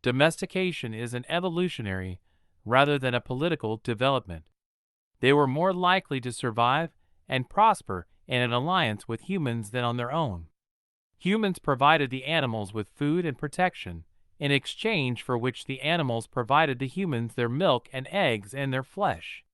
Domestication is an evolutionary rather than a political development. They were more likely to survive and prosper in an alliance with humans than on their own. Humans provided the animals with food and protection, in exchange for which the animals provided the humans their milk and eggs and their flesh.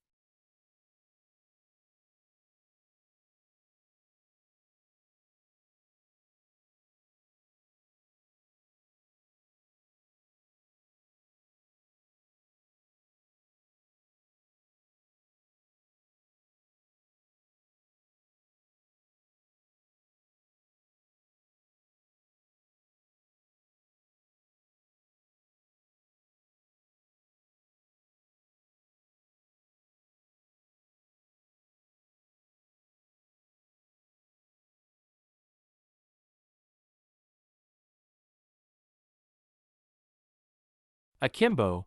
Akimbo,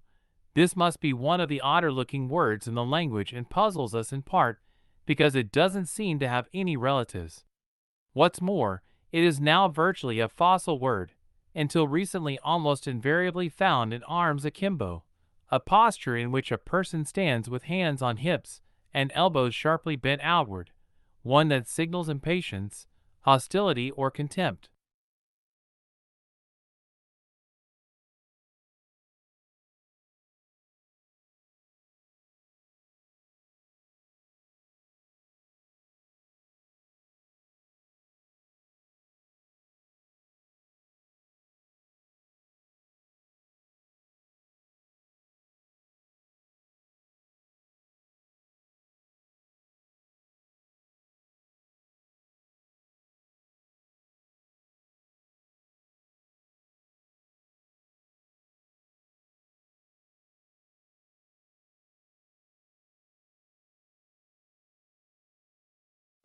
this must be one of the odder-looking words in the language and puzzles us in part because it doesn't seem to have any relatives. What's more, it is now virtually a fossil word, until recently almost invariably found in arms akimbo, a posture in which a person stands with hands on hips and elbows sharply bent outward, one that signals impatience, hostility, or contempt.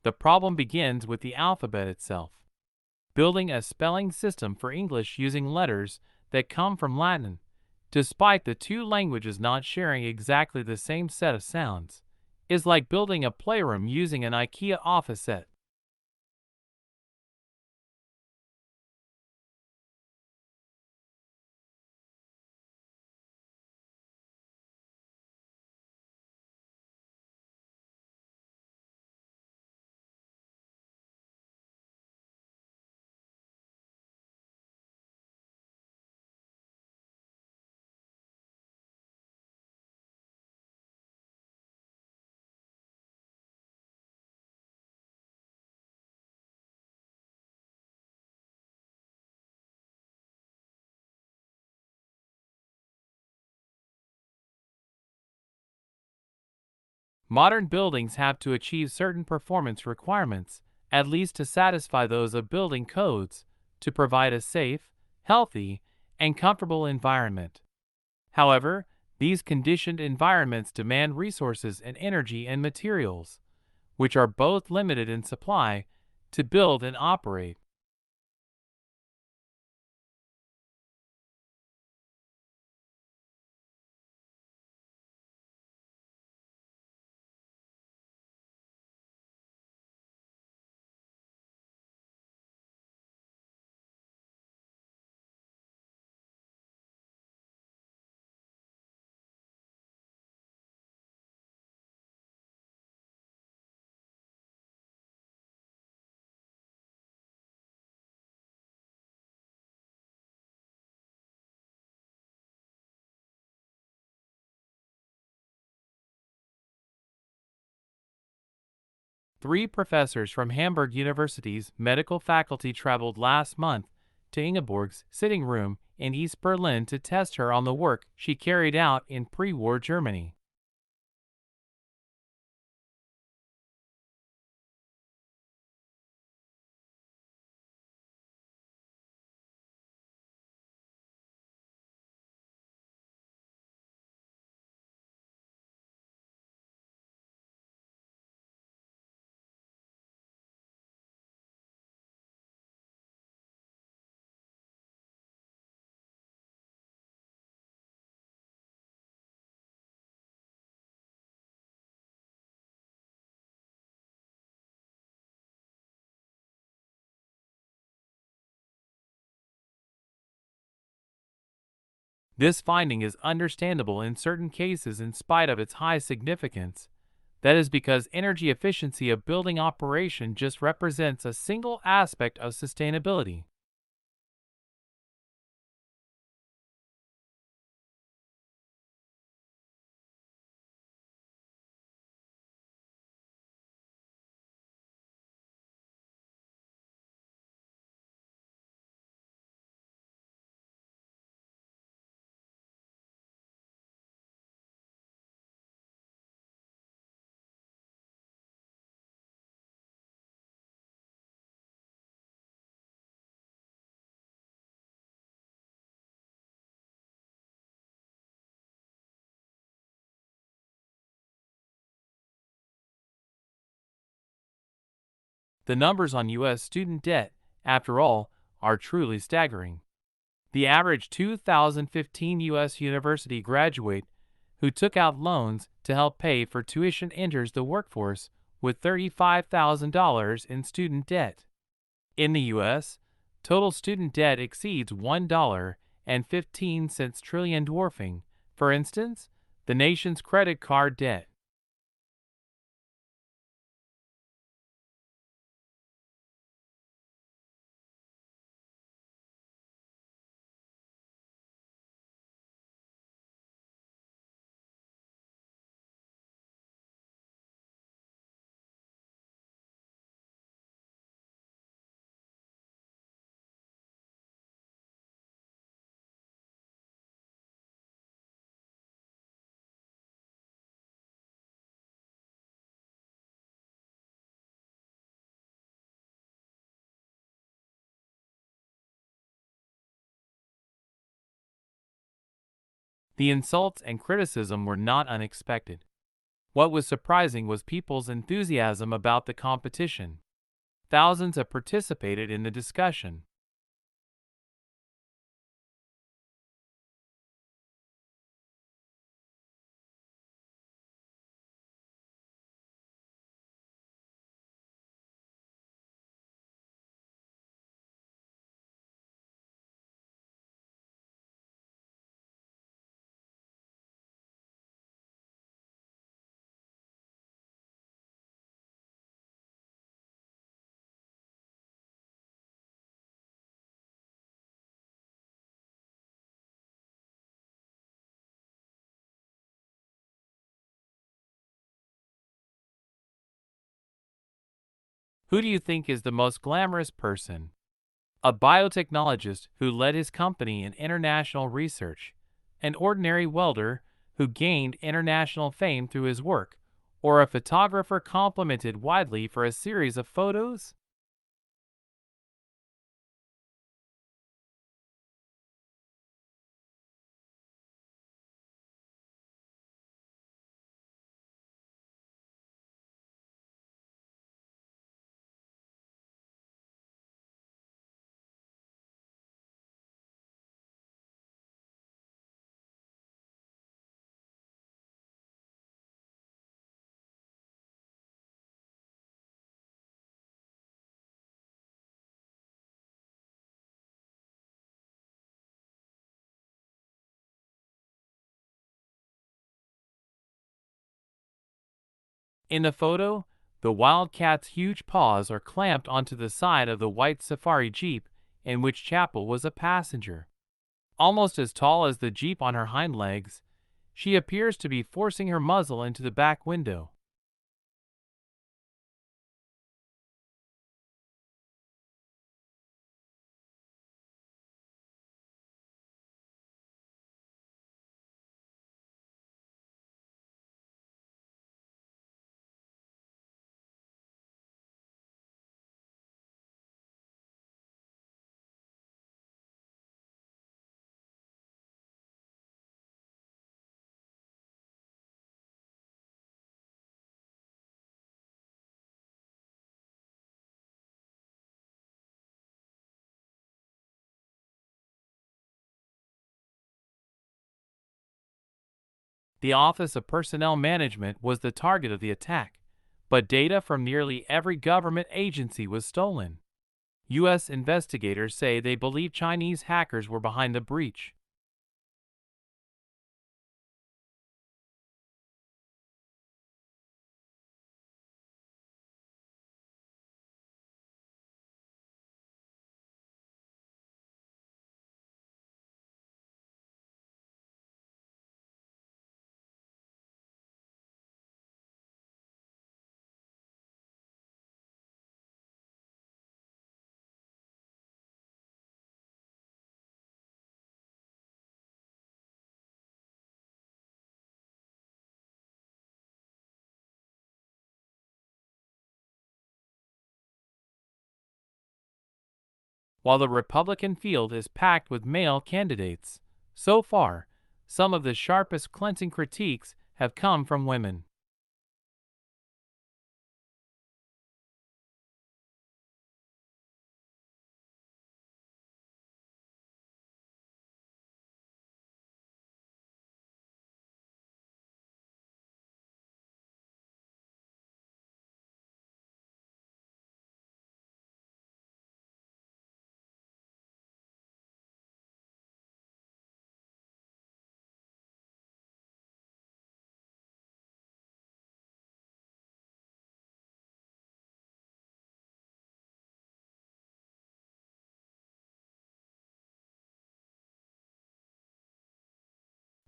The problem begins with the alphabet itself. Building a spelling system for English using letters that come from Latin, despite the two languages not sharing exactly the same set of sounds, is like building a playroom using an IKEA office set. Modern buildings have to achieve certain performance requirements, at least to satisfy those of building codes, to provide a safe, healthy, and comfortable environment. However, these conditioned environments demand resources and energy and materials, which are both limited in supply, to build and operate. Three professors from Hamburg University's medical faculty traveled last month to Ingeborg's sitting room in East Berlin to test her on the work she carried out in pre-war Germany. This finding is understandable in certain cases in spite of its high significance. That is because energy efficiency of building operation just represents a single aspect of sustainability. The numbers on U.S. student debt, after all, are truly staggering. The average 2015 U.S. university graduate who took out loans to help pay for tuition enters the workforce with $35,000 in student debt. In the U.S., total student debt exceeds $1.15 trillion, dwarfing, for instance, the nation's credit card debt. The insults and criticism were not unexpected. What was surprising was people's enthusiasm about the competition. Thousands have participated in the discussion. Who do you think is the most glamorous person? A biotechnologist who led his company in international research, an ordinary welder who gained international fame through his work, or a photographer complimented widely for a series of photos? In the photo, the wildcat's huge paws are clamped onto the side of the white safari jeep in which Chapel was a passenger. Almost as tall as the jeep on her hind legs, she appears to be forcing her muzzle into the back window. The Office of Personnel Management was the target of the attack, but data from nearly every government agency was stolen. U.S. investigators say they believe Chinese hackers were behind the breach. while the Republican field is packed with male candidates. So far, some of the sharpest cleansing critiques have come from women.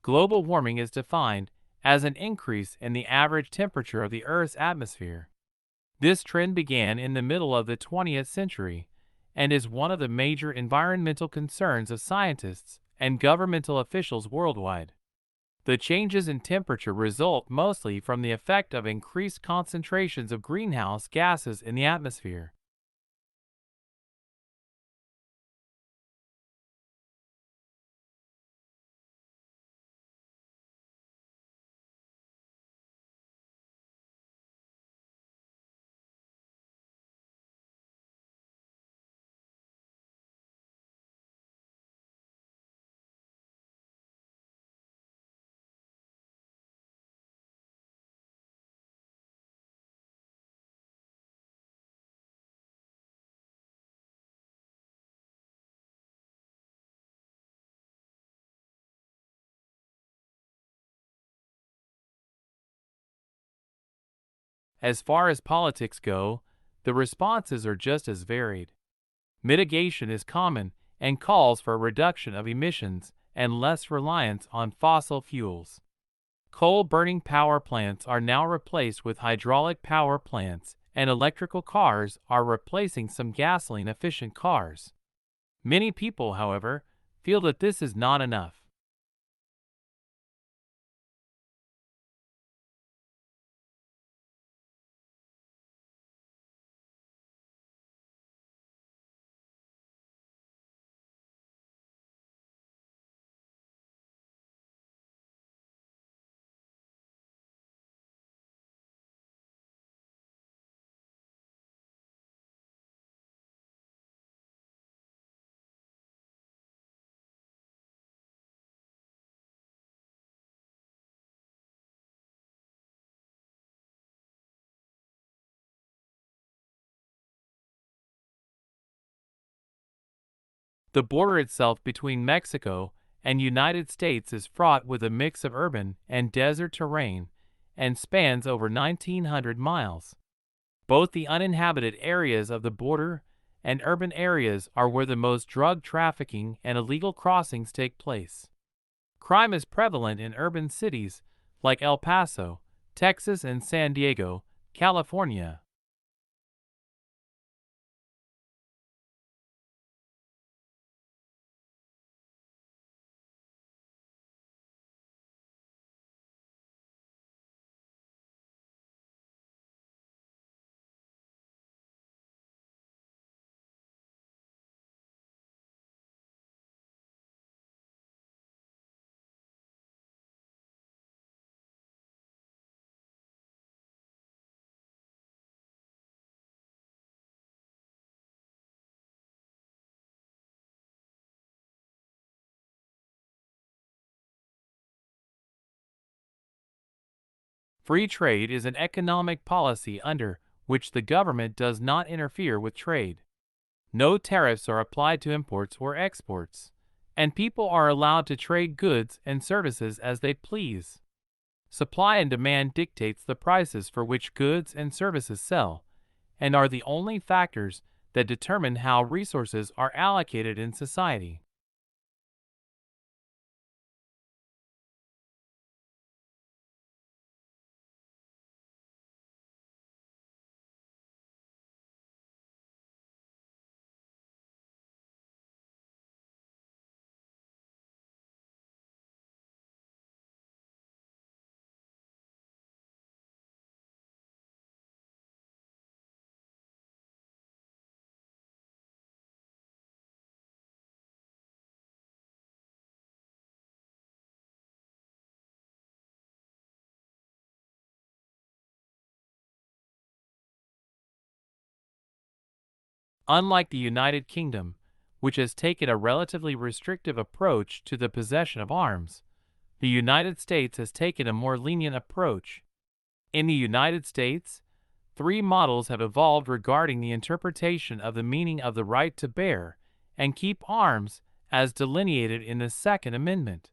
Global warming is defined as an increase in the average temperature of the Earth's atmosphere. This trend began in the middle of the 20th century and is one of the major environmental concerns of scientists and governmental officials worldwide. The changes in temperature result mostly from the effect of increased concentrations of greenhouse gases in the atmosphere. As far as politics go, the responses are just as varied. Mitigation is common and calls for a reduction of emissions and less reliance on fossil fuels. Coal-burning power plants are now replaced with hydraulic power plants, and electrical cars are replacing some gasoline-efficient cars. Many people, however, feel that this is not enough. The border itself between Mexico and United States is fraught with a mix of urban and desert terrain and spans over 1,900 miles. Both the uninhabited areas of the border and urban areas are where the most drug trafficking and illegal crossings take place. Crime is prevalent in urban cities like El Paso, Texas, and San Diego, California. Free trade is an economic policy under which the government does not interfere with trade. No tariffs are applied to imports or exports, and people are allowed to trade goods and services as they please. Supply and demand dictates the prices for which goods and services sell, and are the only factors that determine how resources are allocated in society. Unlike the United Kingdom, which has taken a relatively restrictive approach to the possession of arms, the United States has taken a more lenient approach. In the United States, three models have evolved regarding the interpretation of the meaning of the right to bear and keep arms as delineated in the Second Amendment.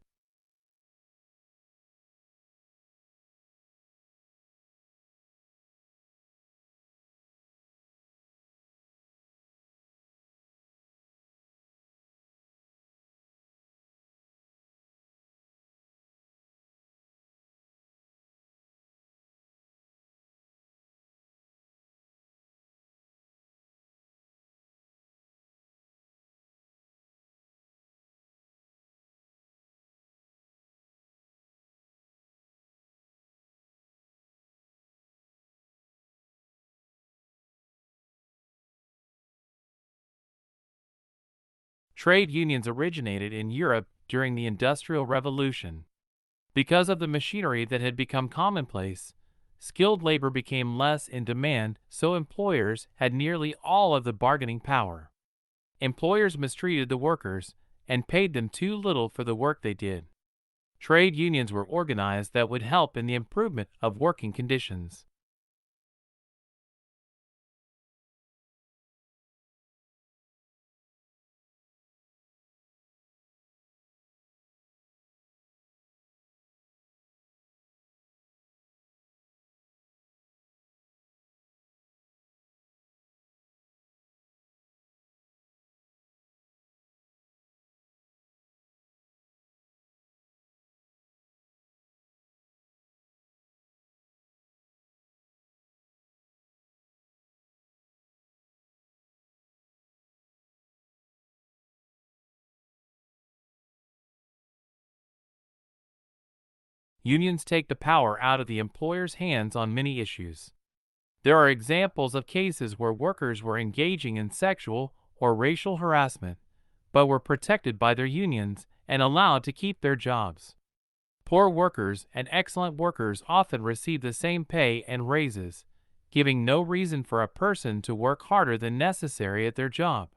Trade unions originated in Europe during the Industrial Revolution. Because of the machinery that had become commonplace, skilled labor became less in demand, so employers had nearly all of the bargaining power. Employers mistreated the workers and paid them too little for the work they did. Trade unions were organized that would help in the improvement of working conditions. Unions take the power out of the employer's hands on many issues. There are examples of cases where workers were engaging in sexual or racial harassment, but were protected by their unions and allowed to keep their jobs. Poor workers and excellent workers often receive the same pay and raises, giving no reason for a person to work harder than necessary at their job.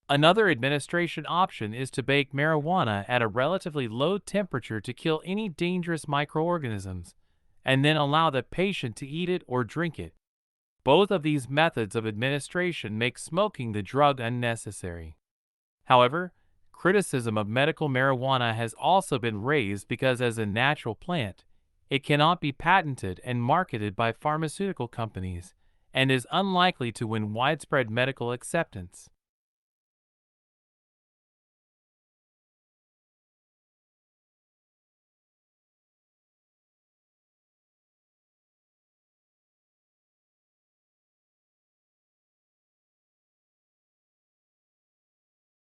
Another administration option is to bake marijuana at a relatively low temperature to kill any dangerous microorganisms, and then allow the patient to eat it or drink it. Both of these methods of administration make smoking the drug unnecessary. However, criticism of medical marijuana has also been raised because as a natural plant, it cannot be patented and marketed by pharmaceutical companies and is unlikely to win widespread medical acceptance.